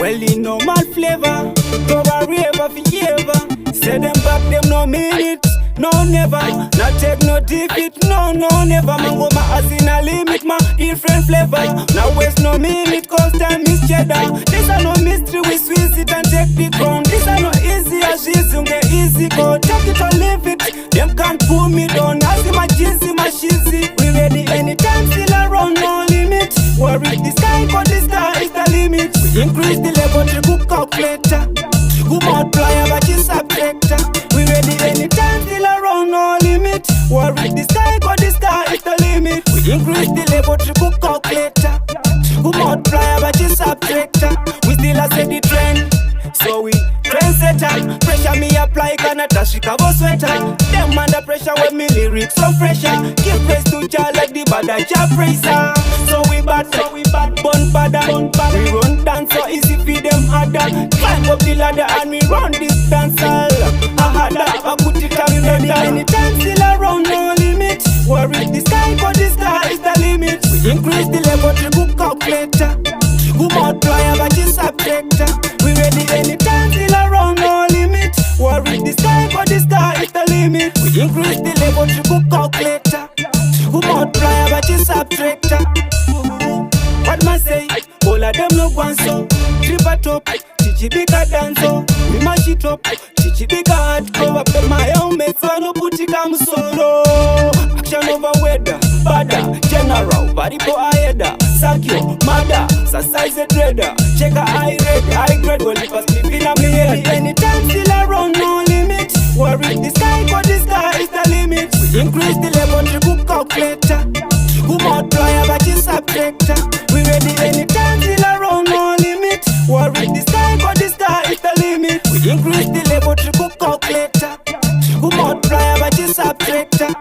Well, you know my flavor, cover river for ever. Say them back, them no mean it, no never. Not take no defeat, no never. Man go my ass in a limit, my different flavor. Now waste no minute, cause time is cheddar. This are no mystery, we squeeze it and take the crown. This are no easy, as she's get easy go. Take it or leave it, them can't pull me down. I see my cheesy, my shizzy. We ready anytime, still around, no limit. Worry the sky, cause the star is the limit. We increase the level, the good calculator. Good multiplier, but it's subtractor. We ready anytime, still around, no limit. Worry the sky, cause the star is the limit. We increase the level, the good calculator. Good multiplier, but it's subtractor. We still a set the trend, so we trendsetter. Pressure me apply, Canada, Chicago sweater. Them under pressure when me lyrics so fresher. Give praise to Jah like the bad Jah praiser. So we bad, bun badder. We run dance so easy for them harder. Climb up the ladder and we run this dance all. I put it up ready anytime, still around, no limit. Worry the sky, but the star is the limit. We increase the level, the good calculator. Good multiplier, but it's subtractor. We ready anytime, still around, no limit. Worry the sky, but the star is the limit. We increase the level, the good calculator. Good multiplier, but it's subtractor. What man say? All of them no want so. Trip a top, chichi bigger dance so. We mash it up, chichi bigger hard cover. Play my own mates, so no put it come solo. Action over weather, badder, general, body for a header. Sakyo, mother, size a trader. Check a high grade, well if I sleep in a me head. Anytime still around, no limit. Worry the sky, cause the sky is the limit. We increase the level, the good calculator. Good multiplier, but it's subtractor. We ready anytime, still around, no limit. Worry the sky, cause the star is the limit. We increase the level, the good calculator. Good multiplier, but it's subtractor.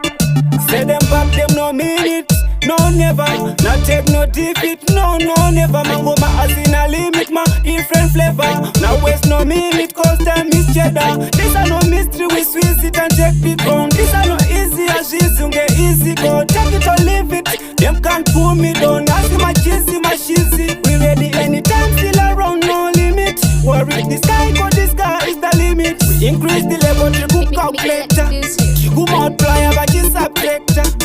Say them back, them no mean it, no never. Not take no defeat, no never. Man go my ass in a limit, my different flavor. Now waste no minute, cause time is cheddar. This are no mystery, we squeeze it and take the crown. This are no easy, as she's get easy go. Take it or leave it, them can't pull me down. I see my cheesy, my shizzy. We ready anytime, still around, no limit. Worry the sky, cause the sky is the limit. We increase the level, the good calculator. Good multiplier, but it's subtractor.